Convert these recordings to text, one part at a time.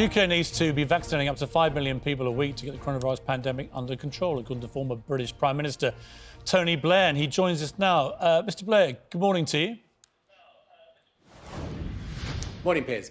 The UK needs to be vaccinating up to 5 million people a week to get the coronavirus pandemic under control, according to former British Prime Minister Tony Blair, and he joins us now. Mr Blair, good morning to you. Morning, Piers.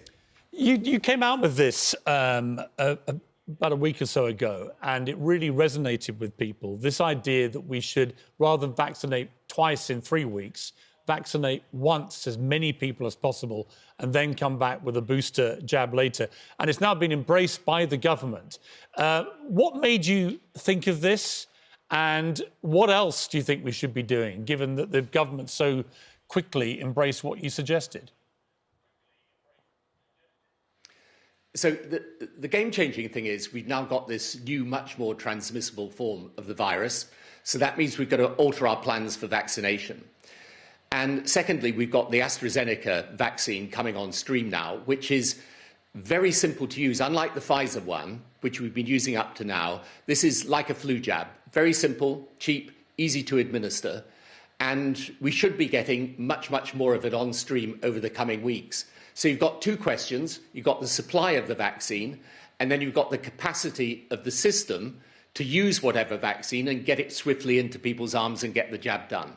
You came out with this about a week or so ago, and it really resonated with people, this idea that we should, rather than vaccinate twice in 3 weeks, vaccinate once as many people as possible and then come back with a booster jab later. And it's now been embraced by the government. What made you think of this? And what else do you think we should be doing, given that the government so quickly embraced what you suggested? So the game-changing thing is we've now got this new, much more transmissible form of the virus. So that means we've got to alter our plans for vaccination. And secondly, we've got the AstraZeneca vaccine coming on stream now, which is very simple to use. Unlike the Pfizer one, which we've been using up to now, this is like a flu jab. Very simple, cheap, easy to administer. And we should be getting much, much more of it on stream over the coming weeks. So you've got two questions. You've got the supply of the vaccine, and then you've got the capacity of the system to use whatever vaccine and get it swiftly into people's arms and get the jab done.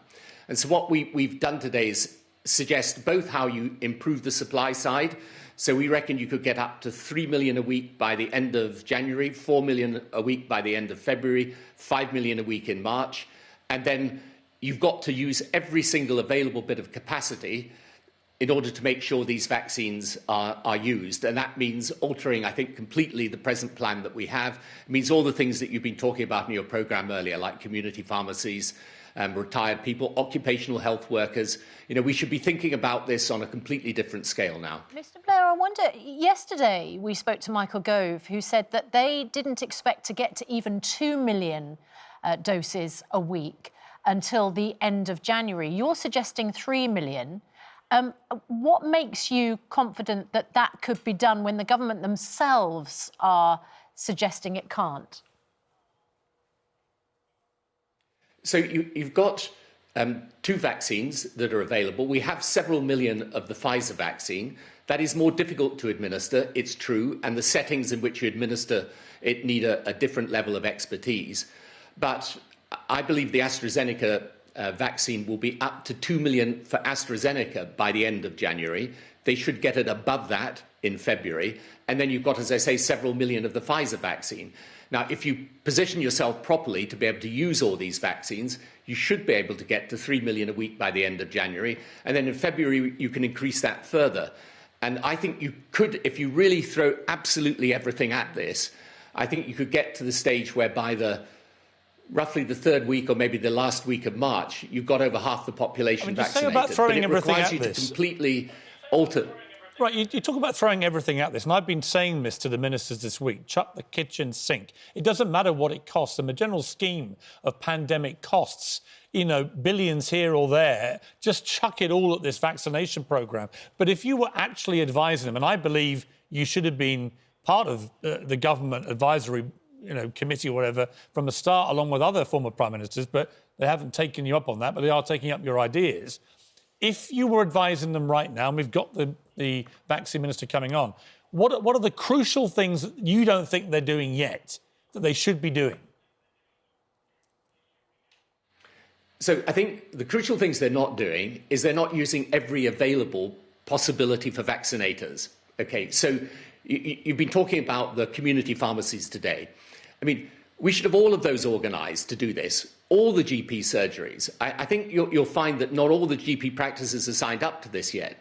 And so what we've done today is suggest both how you improve the supply side. So we reckon you could get up to 3 million a week by the end of January, 4 million a week by the end of February, 5 million a week in March. And then you've got to use every single available bit of capacity in order to make sure these vaccines are used. And that means altering, I think, completely the present plan that we have. It means all the things that you've been talking about in your programme earlier, like community pharmacies, retired people, occupational health workers. You know, we should be thinking about this on a completely different scale now. Mr Blair, I wonder, yesterday we spoke to Michael Gove, who said that they didn't expect to get to even 2 million doses a week until the end of January. You're suggesting 3 million. What makes you confident that that could be done when the government themselves are suggesting it can't? So you've got two vaccines that are available. We have several million of the Pfizer vaccine. That is more difficult to administer, it's true, and the settings in which you administer it need a different level of expertise. But I believe the AstraZeneca vaccine will be up to 2 million for AstraZeneca by the end of January. They should get it above that in February. And then you've got, as I say, several million of the Pfizer vaccine. Now, if you position yourself properly to be able to use all these vaccines, you should be able to get to 3 million a week by the end of January. And then in February, you can increase that further. And I think you could, if you really throw absolutely everything at this, I think you could get to the stage where by roughly the third week or maybe the last week of March, you've got over half the population vaccinated. About throwing but it everything requires at you this. to completely alter. Right, you talk about throwing everything at this, and I've been saying this to the ministers this week, chuck the kitchen sink. It doesn't matter what it costs. In the general scheme of pandemic costs, you know, billions here or there, just chuck it all at this vaccination programme. But if you were actually advising them, and I believe you should have been part of the government advisory committee or whatever from the start, along with other former prime ministers, but they haven't taken you up on that, but they are taking up your ideas. If you were advising them right now, and we've got the vaccine minister coming on, what are the crucial things that you don't think they're doing yet that they should be doing? So I think the crucial things they're not doing is they're not using every available possibility for vaccinators. OK, so you've been talking about the community pharmacies today. I mean, we should have all of those organised to do this, all the GP surgeries. I think you'll find that not all the GP practices are signed up to this yet.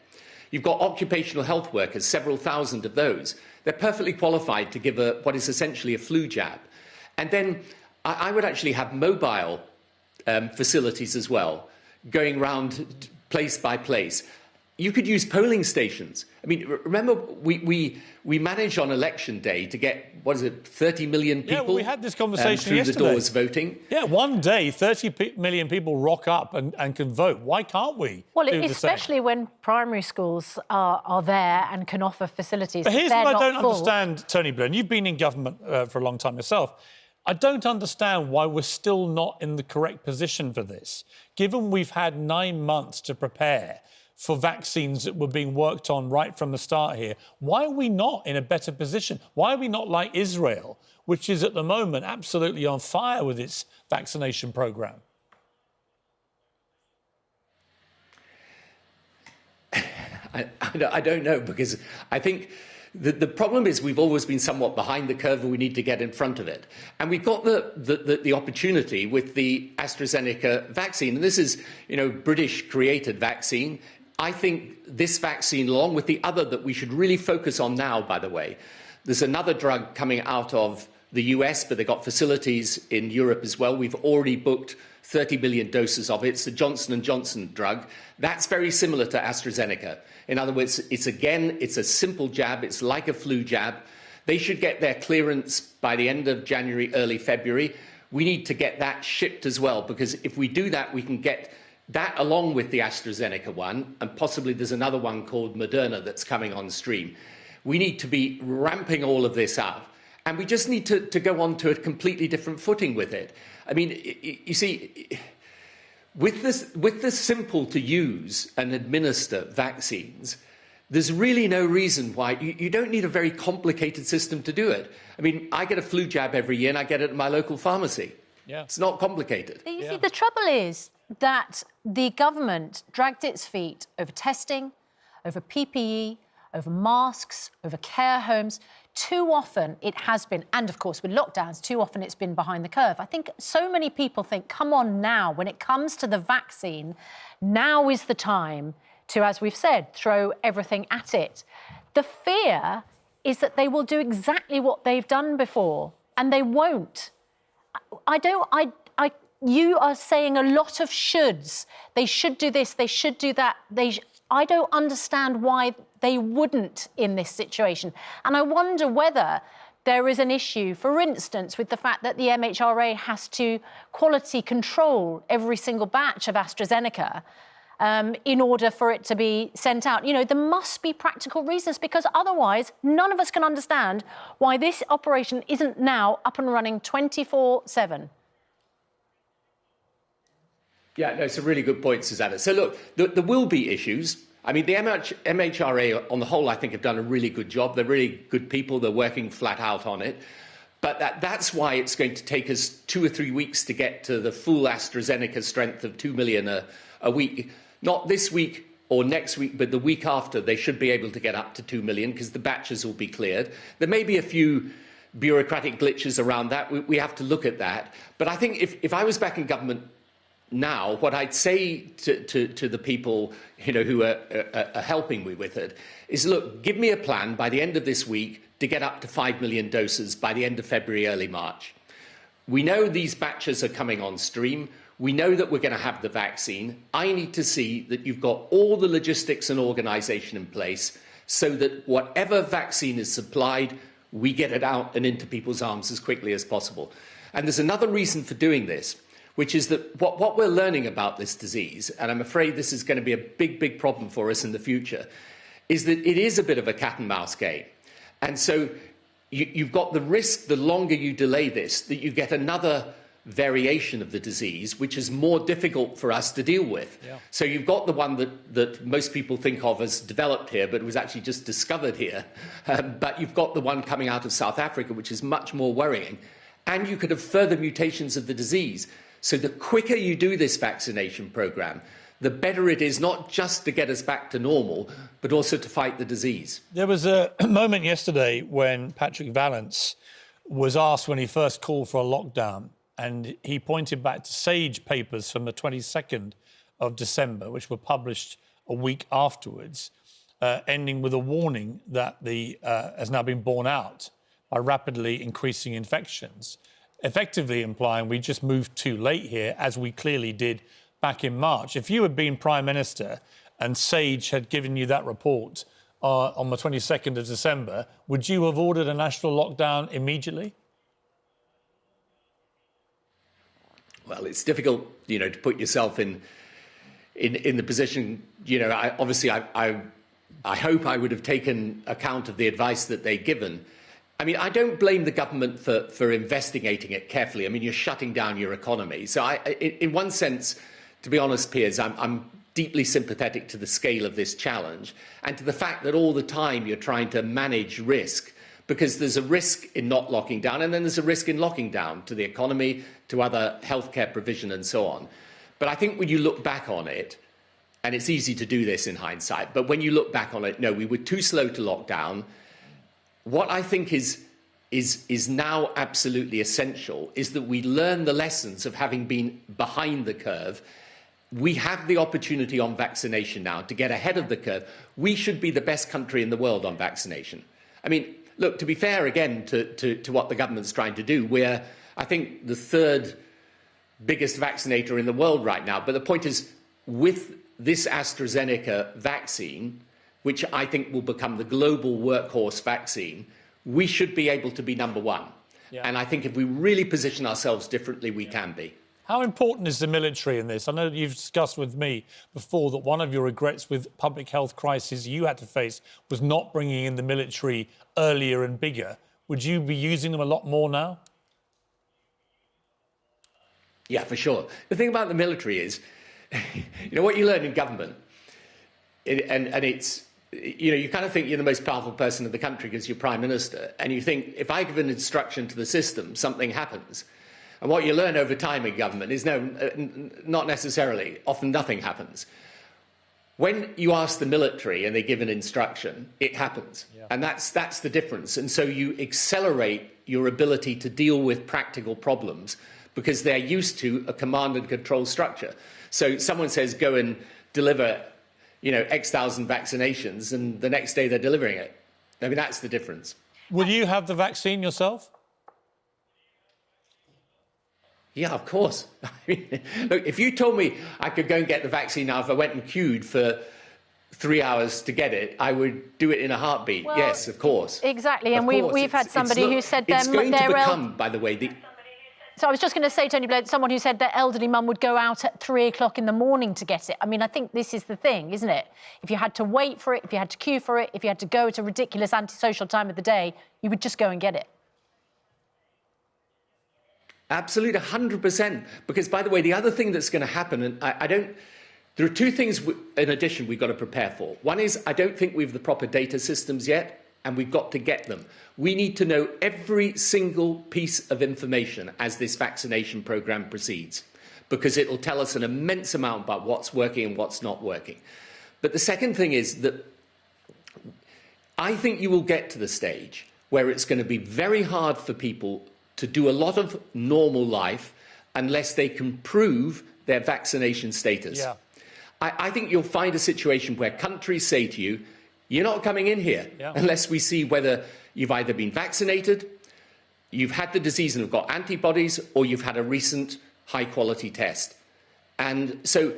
You've got occupational health workers, several thousand of those. They're perfectly qualified to give what is essentially a flu jab. And then I would actually have mobile facilities as well, going around place by place. You could use polling stations. I mean, remember, we managed on election day to get, 30 million people? Yeah, well, we had this conversation through yesterday. the doors voting. Yeah, one day, 30 million people rock up and can vote. Why can't we? Well, especially when primary schools are there and can offer facilities. But here's what I don't understand, Tony Blair, and you've been in government for a long time yourself. I don't understand why we're still not in the correct position for this, given we've had 9 months to prepare for vaccines that were being worked on right from the start here. Why are we not in a better position? Why are we not like Israel, which is at the moment absolutely on fire with its vaccination program? I don't know, because I think the problem is we've always been somewhat behind the curve and we need to get in front of it. And we've got the opportunity with the AstraZeneca vaccine. And this is, British-created vaccine. I think this vaccine, along with the other that we should really focus on now, by the way, there's another drug coming out of the US, but they've got facilities in Europe as well. We've already booked 30 million doses of it. It's the Johnson & Johnson drug. That's very similar to AstraZeneca. In other words, it's a simple jab. It's like a flu jab. They should get their clearance by the end of January, early February. We need to get that shipped as well, because if we do that, we can get that along with the AstraZeneca one, and possibly there's another one called Moderna that's coming on stream. We need to be ramping all of this up, and we just need to go on to a completely different footing with it. I mean, you see, with the simple to use and administer vaccines, there's really no reason why you don't need a very complicated system to do it. I mean, I get a flu jab every year and I get it at my local pharmacy. Yeah. It's not complicated. You see, the trouble is that the government dragged its feet over testing, over PPE, over masks, over care homes. Too often it has been, and of course with lockdowns, too often it's been behind the curve. I think so many people think, come on now, when it comes to the vaccine, now is the time to, as we've said, throw everything at it. The fear is that they will do exactly what they've done before, and they won't. You are saying a lot of shoulds. They should do this, they should do that. I don't understand why they wouldn't in this situation. And I wonder whether there is an issue, for instance, with the fact that the MHRA has to quality control every single batch of AstraZeneca in order for it to be sent out. There must be practical reasons, because otherwise none of us can understand why this operation isn't now up and running 24/7. Yeah, no, it's a really good point, Susanna. So look, there will be issues. I mean, the MHRA on the whole, I think, have done a really good job. They're really good people. They're working flat out on it. But that's why it's going to take us 2 or 3 weeks to get to the full AstraZeneca strength of 2 million a week. Not this week or next week, but the week after, they should be able to get up to 2 million because the batches will be cleared. There may be a few bureaucratic glitches around that. We have to look at that. But I think if I was back in government now, what I'd say to the people who are helping me with it is, look, give me a plan by the end of this week to get up to 5 million doses by the end of February, early March. We know these batches are coming on stream. We know that we're going to have the vaccine. I need to see that you've got all the logistics and organisation in place so that whatever vaccine is supplied, we get it out and into people's arms as quickly as possible. And there's another reason for doing this, which is that what we're learning about this disease, and I'm afraid this is going to be a big, big problem for us in the future, is that it is a bit of a cat and mouse game. And so you've got the risk, the longer you delay this, that you get another variation of the disease, which is more difficult for us to deal with. Yeah. So you've got the one that most people think of as developed here, but it was actually just discovered here. But you've got the one coming out of South Africa, which is much more worrying. And you could have further mutations of the disease. So the quicker you do this vaccination programme, the better it is, not just to get us back to normal, but also to fight the disease. There was a moment yesterday when Patrick Vallance was asked when he first called for a lockdown, and he pointed back to SAGE papers from the 22nd of December, which were published a week afterwards, ending with a warning that has now been borne out by rapidly increasing infections, effectively implying we just moved too late here, as we clearly did back in March. If you had been Prime Minister and SAGE had given you that report on the 22nd of December, would you have ordered a national lockdown immediately? Well, it's difficult, to put yourself in the position. I hope I would have taken account of the advice that they'd given. I mean, I don't blame the government for investigating it carefully. I mean, you're shutting down your economy. So in one sense, to be honest, Piers, I'm deeply sympathetic to the scale of this challenge and to the fact that all the time you're trying to manage risk, because there's a risk in not locking down and then there's a risk in locking down to the economy, to other healthcare provision and so on. But I think when you look back on it, and it's easy to do this in hindsight, but when you look back on it, no, we were too slow to lock down. What I think is now absolutely essential is that we learn the lessons of having been behind the curve. We have the opportunity on vaccination now to get ahead of the curve. We should be the best country in the world on vaccination. I mean, look, to be fair again to what the government's trying to do, we're, I think, the third biggest vaccinator in the world right now. But the point is, with this AstraZeneca vaccine, which I think will become the global workhorse vaccine, we should be able to be number one. Yeah. And I think if we really position ourselves differently, we can be. How important is the military in this? I know you've discussed with me before that one of your regrets with public health crisis you had to face was not bringing in the military earlier and bigger. Would you be using them a lot more now? Yeah, for sure. The thing about the military is, you know, what you learn in government, and it's, you know, you kind of think you're the most powerful person in the country because you're Prime Minister, and you think, if I give an instruction to the system, something happens. And what you learn over time in government is, no, not necessarily. Often nothing happens. When you ask the military and they give an instruction, it happens. Yeah. And that's the difference. And so you accelerate your ability to deal with practical problems because they're used to a command and control structure. So someone says, go and deliver, you know, X thousand vaccinations, and the next day they're delivering it. I mean, that's the difference. Will you have the vaccine yourself? Yeah, of course. I mean, look, if you told me I could go and get the vaccine now if I went and queued for 3 hours to get it, I would do it in a heartbeat. Well, yes, of course. Exactly, and we've had somebody who said it's going to become, by the way, So I was just going to say, Tony Blair, someone who said their elderly mum would go out at 3 o'clock in the morning to get it. I mean, I think this is the thing, isn't it? If you had to wait for it, if you had to queue for it, if you had to go at a ridiculous antisocial time of the day, you would just go and get it. Absolutely, 100%. Because, by the way, the other thing that's going to happen, and there are two things in addition we've got to prepare for. One is, I don't think we have the proper data systems yet, and we've got to get them. We need to know every single piece of information as this vaccination programme proceeds, because it will tell us an immense amount about what's working and what's not working. But the second thing is that I think you will get to the stage where it's going to be very hard for people to do a lot of normal life unless they can prove their vaccination status. Yeah. I think you'll find a situation where countries say to you, you're not coming in here unless we see whether you've either been vaccinated, you've had the disease and have got antibodies, or you've had a recent high-quality test. And so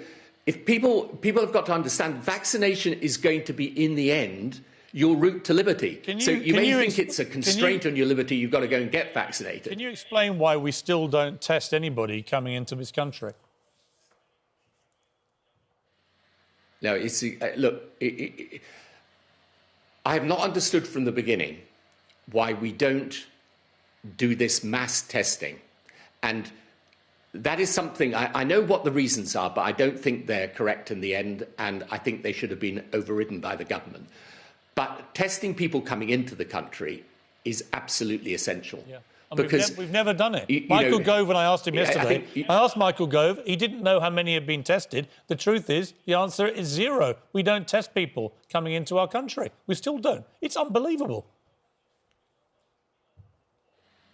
if people have got to understand vaccination is going to be, in the end, your route to liberty. So you may think it's a constraint on your liberty, you've got to go and get vaccinated. Can you explain why we still don't test anybody coming into this country? No, look, I have not understood from the beginning why we don't do this mass testing. And that is something, I know what the reasons are, but I don't think they're correct in the end, and I think they should have been overridden by the government. But testing people coming into the country is absolutely essential. Yeah. Because we've never done it. Michael Gove, when I asked him yesterday, I asked Michael Gove, he didn't know how many had been tested. The truth is, the answer is 0. We don't test people coming into our country. We still don't. It's unbelievable.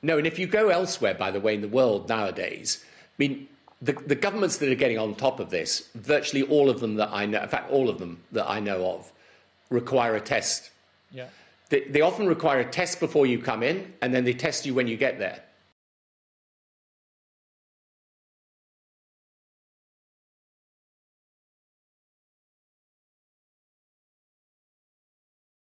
No, and if you go elsewhere, by the way, in the world nowadays, I mean, the governments that are getting on top of this, virtually all of them that I know, in fact, all of them that I know of, require a test. Yeah. They often require a test before you come in, and then they test you when you get there.